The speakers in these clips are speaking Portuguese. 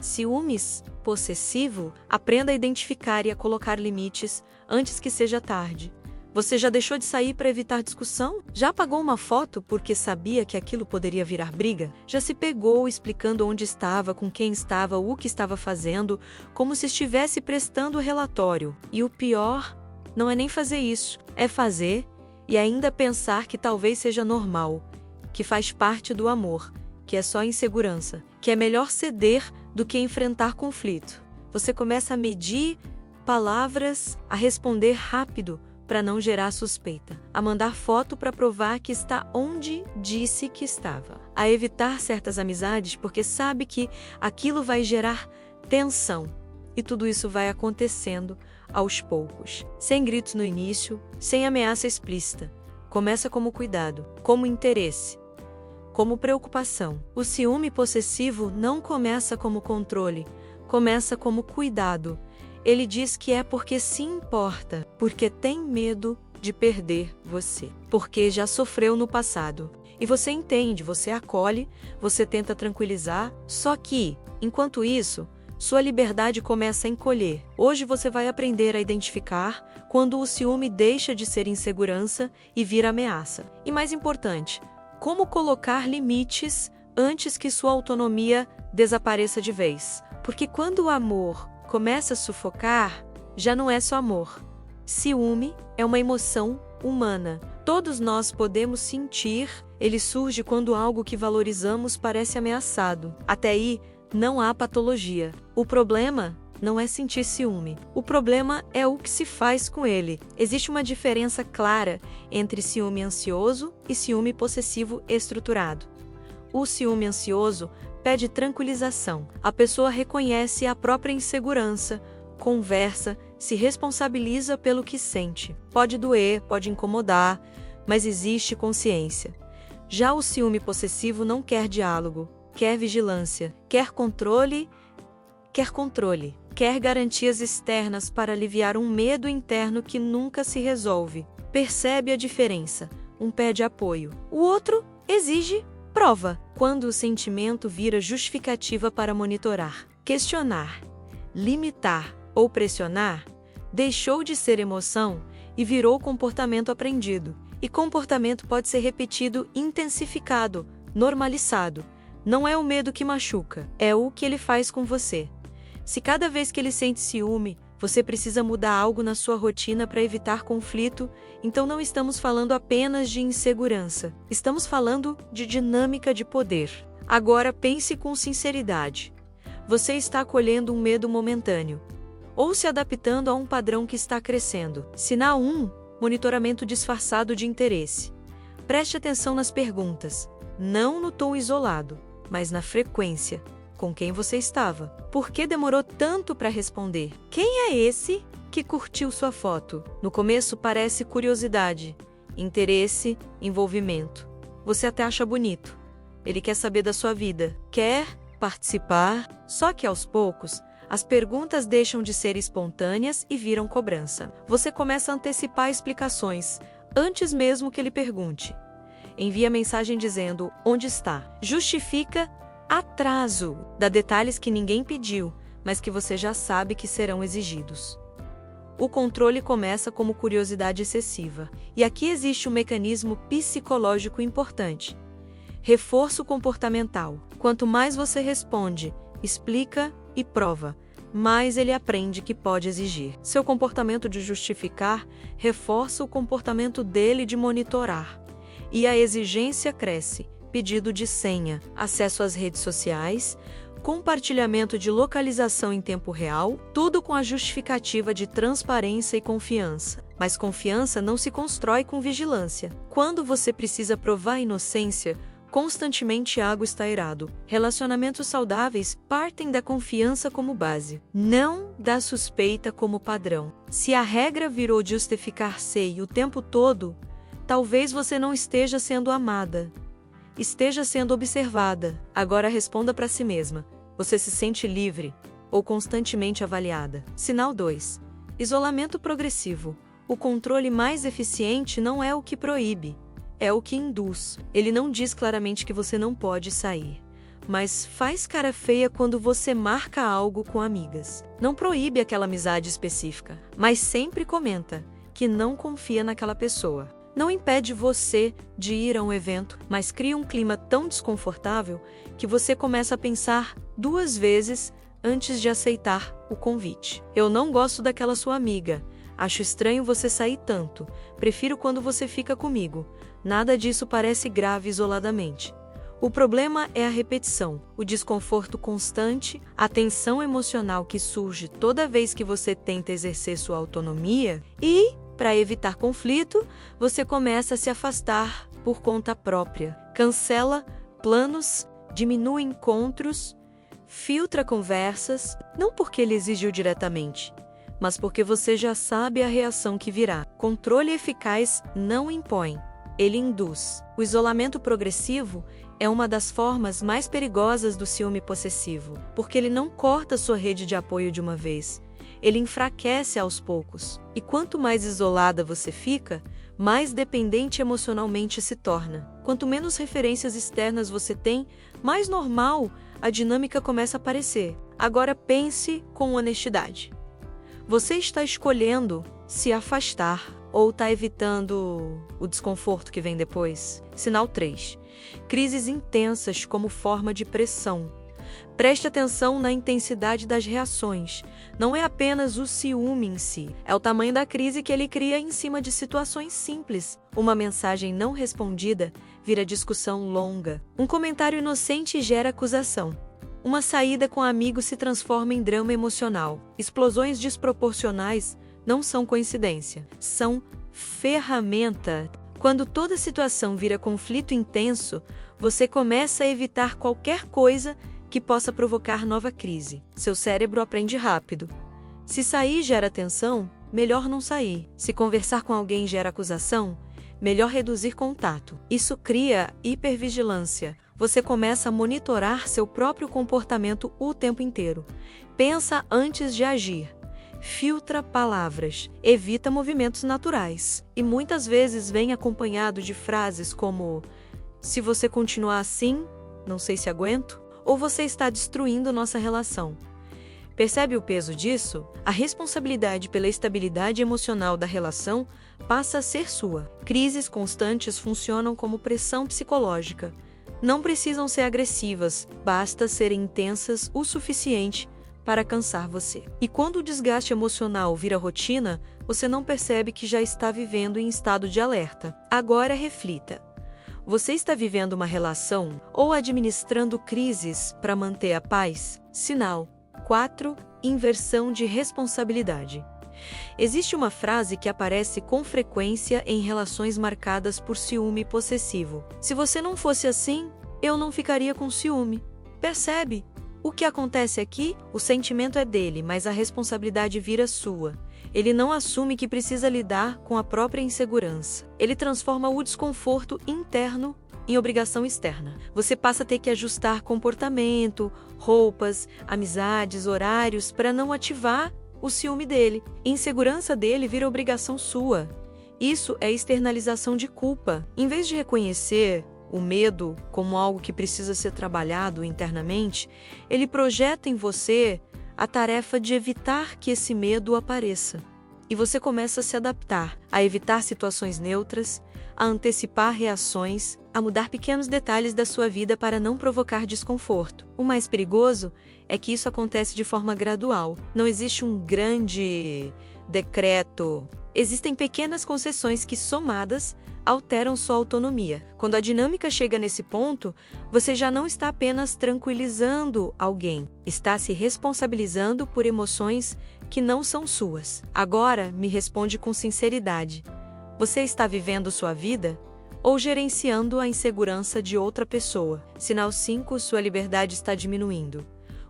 Ciúmes possessivo, aprenda a identificar e a colocar limites antes que seja tarde. Você já deixou de sair para evitar discussão? Já apagou uma foto porque sabia que aquilo poderia virar briga? Já se pegou explicando onde estava, com quem estava, o que estava fazendo, como se estivesse prestando relatório? E o pior não é nem fazer isso, é fazer e ainda pensar que talvez seja normal, que faz parte do amor, que é só insegurança, que é melhor ceder do que enfrentar conflito. Você começa a medir palavras, a responder rápido para não gerar suspeita, a mandar foto para provar que está onde disse que estava, a evitar certas amizades porque sabe que aquilo vai gerar tensão. E tudo isso vai acontecendo aos poucos, sem gritos no início, sem ameaça explícita. Começa como cuidado, como interesse, como preocupação. O ciúme possessivo não começa como controle, começa como cuidado. Ele diz que é porque se importa, porque tem medo de perder você, porque já sofreu no passado. E você entende, você acolhe, você tenta tranquilizar, só que, enquanto isso, sua liberdade começa a encolher. Hoje você vai aprender a identificar quando o ciúme deixa de ser insegurança e vira ameaça. E mais importante, como colocar limites antes que sua autonomia desapareça de vez. Porque quando o amor começa a sufocar, já não é só amor. Ciúme é uma emoção humana. Todos nós podemos sentir, ele surge quando algo que valorizamos parece ameaçado. Até aí, não há patologia. O problema não é sentir ciúme. O problema é o que se faz com ele. Existe uma diferença clara entre ciúme ansioso e ciúme possessivo estruturado. O ciúme ansioso pede tranquilização. A pessoa reconhece a própria insegurança, conversa, se responsabiliza pelo que sente. Pode doer, pode incomodar, mas existe consciência. Já o ciúme possessivo não quer diálogo, quer vigilância, quer controle, quer garantias externas para aliviar um medo interno que nunca se resolve. Percebe a diferença? Um pede apoio, o outro exige prova. Quando o sentimento vira justificativa para monitorar, questionar, limitar ou pressionar, deixou de ser emoção e virou comportamento aprendido. E comportamento pode ser repetido, intensificado, normalizado. Não é o medo que machuca, é o que ele faz com você. Se cada vez que ele sente ciúme, você precisa mudar algo na sua rotina para evitar conflito, então não estamos falando apenas de insegurança. Estamos falando de dinâmica de poder. Agora pense com sinceridade. Você está acolhendo um medo momentâneo, ou se adaptando a um padrão que está crescendo. Sinal 1. Monitoramento disfarçado de interesse. Preste atenção nas perguntas, não no tom isolado, mas na frequência. Com quem você estava? Por que demorou tanto para responder? Quem é esse que curtiu sua foto? No começo parece curiosidade, interesse, envolvimento. Você até acha bonito. Ele quer saber da sua vida, quer participar, só que aos poucos, as perguntas deixam de ser espontâneas e viram cobrança. Você começa a antecipar explicações, antes mesmo que ele pergunte. Envia mensagem dizendo onde está. Justifica atraso. Dá detalhes que ninguém pediu, mas que você já sabe que serão exigidos. O controle começa como curiosidade excessiva. E aqui existe um mecanismo psicológico importante. Reforço comportamental. Quanto mais você responde, explica e prova, mais ele aprende que pode exigir. Seu comportamento de justificar reforça o comportamento dele de monitorar. E a exigência cresce. Pedido de senha, acesso às redes sociais, compartilhamento de localização em tempo real, tudo com a justificativa de transparência e confiança. Mas confiança não se constrói com vigilância. Quando você precisa provar a inocência, constantemente algo está errado. Relacionamentos saudáveis partem da confiança como base, não da suspeita como padrão. Se a regra virou justificar-se o tempo todo, talvez você não esteja sendo amada. Esteja sendo observada. Agora responda para si mesma. Você se sente livre ou constantemente avaliada? Sinal 2. Isolamento progressivo. O controle mais eficiente não é o que proíbe, é o que induz. Ele não diz claramente que você não pode sair, mas faz cara feia quando você marca algo com amigas. Não proíbe aquela amizade específica, mas sempre comenta que não confia naquela pessoa. Não impede você de ir a um evento, mas cria um clima tão desconfortável que você começa a pensar 2 vezes antes de aceitar o convite. Eu não gosto daquela sua amiga. Acho estranho você sair tanto. Prefiro quando você fica comigo. Nada disso parece grave isoladamente. O problema é a repetição, o desconforto constante, a tensão emocional que surge toda vez que você tenta exercer sua autonomia e, para evitar conflito, você começa a se afastar por conta própria. Cancela planos, diminui encontros, filtra conversas, não porque ele exigiu diretamente, mas porque você já sabe a reação que virá. Controle eficaz não impõe, ele induz. O isolamento progressivo é uma das formas mais perigosas do ciúme possessivo, porque ele não corta sua rede de apoio de uma vez. Ele enfraquece aos poucos. E quanto mais isolada você fica, mais dependente emocionalmente se torna. Quanto menos referências externas você tem, mais normal a dinâmica começa a parecer. Agora pense com honestidade. Você está escolhendo se afastar ou está evitando o desconforto que vem depois? Sinal 3. Crises intensas como forma de pressão. Preste atenção na intensidade das reações. Não é apenas o ciúme em si, é o tamanho da crise que ele cria em cima de situações simples. Uma mensagem não respondida vira discussão longa. Um comentário inocente gera acusação. Uma saída com amigo se transforma em drama emocional. Explosões desproporcionais não são coincidência, são ferramenta. Quando toda situação vira conflito intenso, você começa a evitar qualquer coisa que possa provocar nova crise. Seu cérebro aprende rápido. Se sair gera tensão, melhor não sair. Se conversar com alguém gera acusação, melhor reduzir contato. Isso cria hipervigilância. Você começa a monitorar seu próprio comportamento o tempo inteiro. Pensa antes de agir. Filtra palavras. Evita movimentos naturais. E muitas vezes vem acompanhado de frases como: se você continuar assim, não sei se aguento, ou você está destruindo nossa relação. Percebe o peso disso? A responsabilidade pela estabilidade emocional da relação passa a ser sua. Crises constantes funcionam como pressão psicológica. Não precisam ser agressivas, basta serem intensas o suficiente para cansar você. E quando o desgaste emocional vira rotina, você não percebe que já está vivendo em estado de alerta. Agora reflita. Você está vivendo uma relação ou administrando crises para manter a paz? Sinal 4. Inversão de responsabilidade. Existe uma frase que aparece com frequência em relações marcadas por ciúme possessivo. Se você não fosse assim, eu não ficaria com ciúme. Percebe? O que acontece aqui? O sentimento é dele, mas a responsabilidade vira sua. Ele não assume que precisa lidar com a própria insegurança. Ele transforma o desconforto interno em obrigação externa. Você passa a ter que ajustar comportamento, roupas, amizades, horários para não ativar o ciúme dele. Insegurança dele vira obrigação sua. Isso é externalização de culpa. Em vez de reconhecer o medo como algo que precisa ser trabalhado internamente, ele projeta em você a tarefa de evitar que esse medo apareça. E você começa a se adaptar, a evitar situações neutras, a antecipar reações, a mudar pequenos detalhes da sua vida para não provocar desconforto. O mais perigoso é que isso acontece de forma gradual. Não existe um grande decreto. Existem pequenas concessões que, somadas, alteram sua autonomia. Quando a dinâmica chega nesse ponto, você já não está apenas tranquilizando alguém, está se responsabilizando por emoções que não são suas. Agora, me responde com sinceridade. Você está vivendo sua vida ou gerenciando a insegurança de outra pessoa? Sinal 5. Sua liberdade está diminuindo.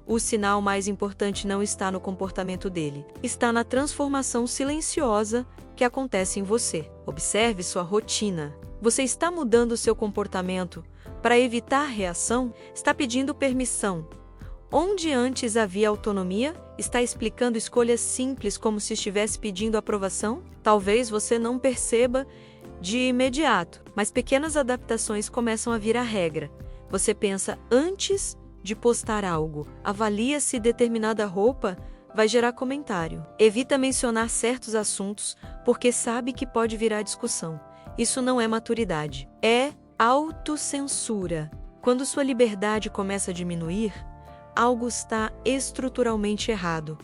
O sinal mais importante não está no comportamento dele, está na transformação silenciosa que acontece em você. Observe sua rotina. Você está mudando seu comportamento para evitar reação? Está pedindo permissão. Onde antes havia autonomia, está explicando escolhas simples como se estivesse pedindo aprovação? Talvez você não perceba de imediato, mas pequenas adaptações começam a vir a regra. Você pensa antes de postar algo. Avalia se determinada roupa vai gerar comentário. Evita mencionar certos assuntos porque sabe que pode virar discussão. Isso não é maturidade, é autocensura. Quando sua liberdade começa a diminuir, algo está estruturalmente errado,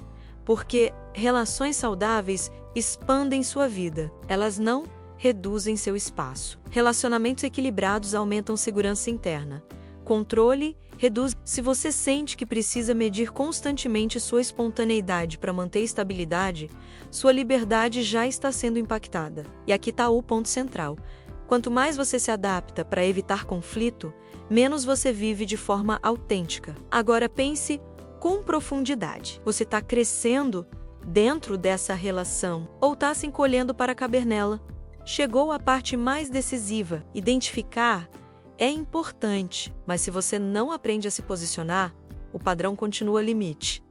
porque relações saudáveis expandem sua vida, elas não reduzem seu espaço. Relacionamentos equilibrados aumentam segurança interna. Controle reduz. Se você sente que precisa medir constantemente sua espontaneidade para manter estabilidade, sua liberdade já está sendo impactada. E aqui está o ponto central. Quanto mais você se adapta para evitar conflito, menos você vive de forma autêntica. Agora pense com profundidade. Você está crescendo dentro dessa relação ou está se encolhendo para caber nela? Chegou a parte mais decisiva. Identificar é importante, mas se você não aprende a se posicionar, o padrão continua limite.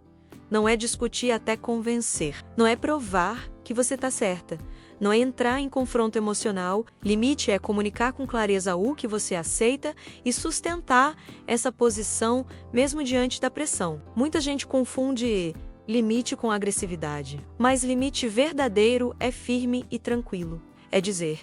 Não é discutir até convencer. Não é provar que você está certa. Não é entrar em confronto emocional. Limite é comunicar com clareza o que você aceita e sustentar essa posição mesmo diante da pressão. Muita gente confunde limite com agressividade, mas limite verdadeiro é firme e tranquilo. É dizer,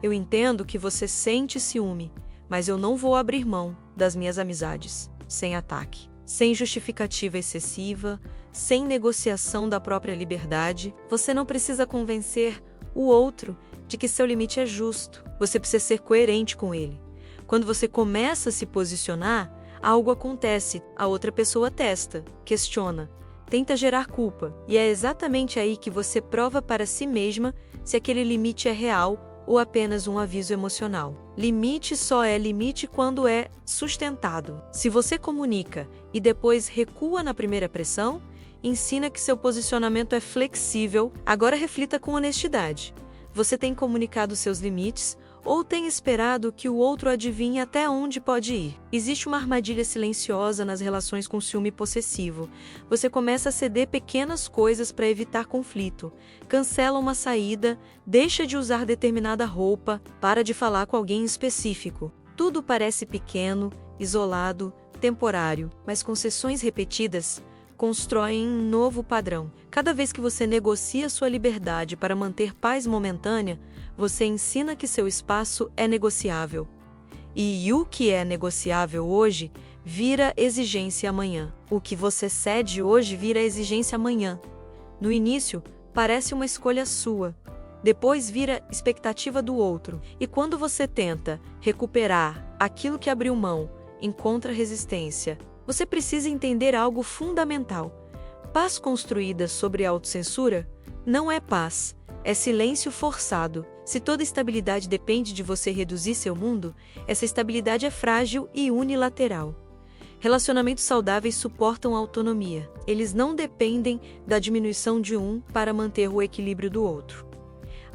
eu entendo que você sente ciúme, mas eu não vou abrir mão das minhas amizades, sem ataque, sem justificativa excessiva, sem negociação da própria liberdade. Você não precisa convencer o outro de que seu limite é justo. Você precisa ser coerente com ele. Quando você começa a se posicionar, algo acontece, a outra pessoa testa, questiona, tenta gerar culpa. E é exatamente aí que você prova para si mesma se aquele limite é real ou apenas um aviso emocional. Limite só é limite quando é sustentado. Se você comunica e depois recua na primeira pressão, ensina que seu posicionamento é flexível. Agora reflita com honestidade. Você tem comunicado seus limites ou tem esperado que o outro adivinhe até onde pode ir? Existe uma armadilha silenciosa nas relações com ciúme possessivo. Você começa a ceder pequenas coisas para evitar conflito. Cancela uma saída, deixa de usar determinada roupa, para de falar com alguém específico. Tudo parece pequeno, isolado, temporário, mas concessões repetidas constroem um novo padrão. Cada vez que você negocia sua liberdade para manter paz momentânea, você ensina que seu espaço é negociável. E o que é negociável hoje vira exigência amanhã. O que você cede hoje vira exigência amanhã. No início, parece uma escolha sua. Depois vira expectativa do outro. E quando você tenta recuperar aquilo que abriu mão, encontra resistência. Você precisa entender algo fundamental. Paz construída sobre autocensura não é paz, é silêncio forçado. Se toda estabilidade depende de você reduzir seu mundo, essa estabilidade é frágil e unilateral. Relacionamentos saudáveis suportam a autonomia. Eles não dependem da diminuição de um para manter o equilíbrio do outro.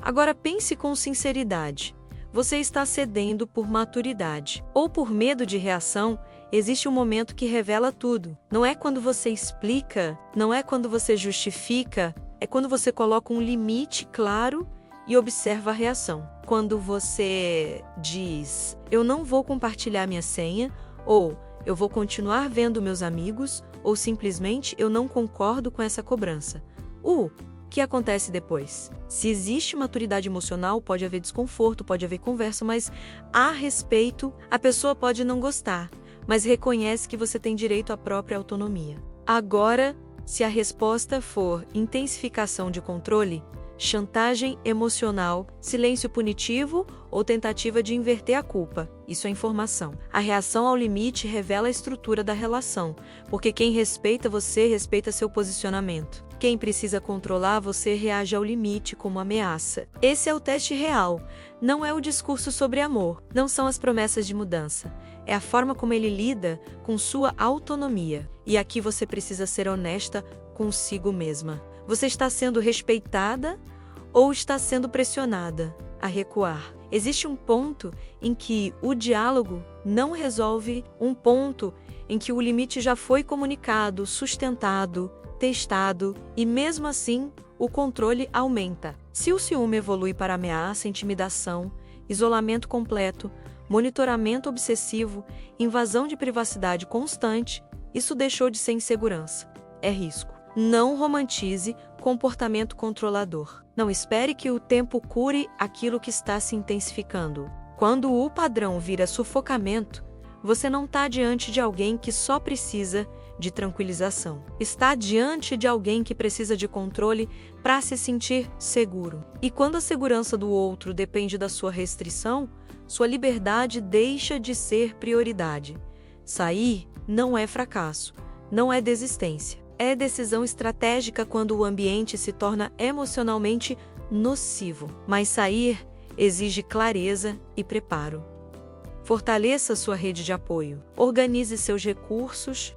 Agora pense com sinceridade. Você está cedendo por maturidade ou por medo de reação? Existe um momento que revela tudo. Não é quando você explica, não é quando você justifica, é quando você coloca um limite claro e observa a reação. Quando você diz, eu não vou compartilhar minha senha, ou eu vou continuar vendo meus amigos, ou simplesmente eu não concordo com essa cobrança. O que acontece depois? Se existe maturidade emocional, pode haver desconforto, pode haver conversa, mas a respeito, a pessoa pode não gostar, mas reconhece que você tem direito à própria autonomia. Agora, se a resposta for intensificação de controle, chantagem emocional, silêncio punitivo ou tentativa de inverter a culpa, isso é informação. A reação ao limite revela a estrutura da relação, porque quem respeita você respeita seu posicionamento. Quem precisa controlar você reage ao limite como ameaça. Esse é o teste real. Não é o discurso sobre amor, não são as promessas de mudança. É a forma como ele lida com sua autonomia. E aqui você precisa ser honesta consigo mesma. Você está sendo respeitada ou está sendo pressionada a recuar? Existe um ponto em que o diálogo não resolve, um ponto em que o limite já foi comunicado, sustentado, testado, e mesmo assim o controle aumenta. Se o ciúme evolui para ameaça, intimidação, isolamento completo, monitoramento obsessivo, invasão de privacidade constante, Isso deixou de ser insegurança. É risco. Não romantize comportamento controlador. Não espere que o tempo cure aquilo que está se intensificando. Quando o padrão vira sufocamento, você não está diante de alguém que só precisa de tranquilização. Está diante de alguém que precisa de controle para se sentir seguro. E quando a segurança do outro depende da sua restrição, sua liberdade deixa de ser prioridade. Sair não é fracasso, não é desistência. É decisão estratégica quando o ambiente se torna emocionalmente nocivo. Mas sair exige clareza e preparo. Fortaleça sua rede de apoio. Organize seus recursos.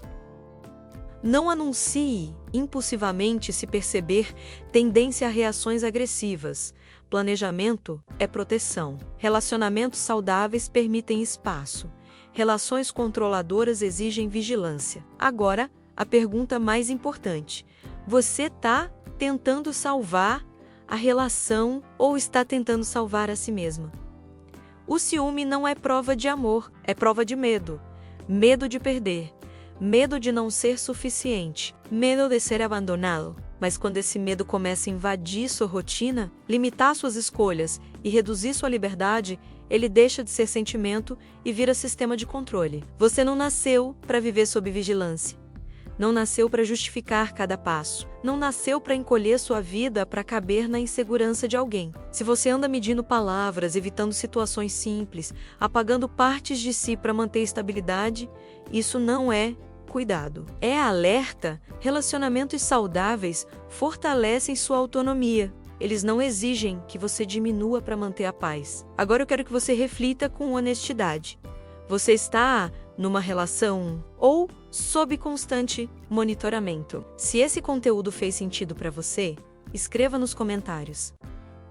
Não anuncie impulsivamente se perceber tendência a reações agressivas. Planejamento é proteção. Relacionamentos saudáveis permitem espaço. Relações controladoras exigem vigilância. Agora, a pergunta mais importante: você está tentando salvar a relação ou está tentando salvar a si mesma? O ciúme não é prova de amor, é prova de medo. Medo de perder, medo de não ser suficiente, medo de ser abandonado. Mas quando esse medo começa a invadir sua rotina, limitar suas escolhas e reduzir sua liberdade, ele deixa de ser sentimento e vira sistema de controle. Você não nasceu para viver sob vigilância. Não nasceu para justificar cada passo. Não nasceu para encolher sua vida para caber na insegurança de alguém. Se você anda medindo palavras, evitando situações simples, apagando partes de si para manter estabilidade, isso não é cuidado. É alerta. Relacionamentos saudáveis fortalecem sua autonomia. Eles não exigem que você diminua para manter a paz. Agora eu quero que você reflita com honestidade. Você está numa relação ou sob constante monitoramento? Se esse conteúdo fez sentido para você, escreva nos comentários.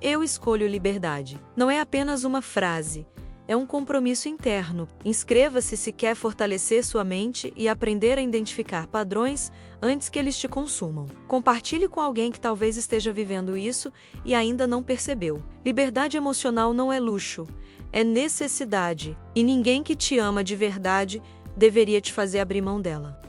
Eu escolho liberdade. Não é apenas uma frase, é um compromisso interno. Inscreva-se se quer fortalecer sua mente e aprender a identificar padrões antes que eles te consumam. Compartilhe com alguém que talvez esteja vivendo isso e ainda não percebeu. Liberdade emocional não é luxo, é necessidade, e ninguém que te ama de verdade deveria te fazer abrir mão dela.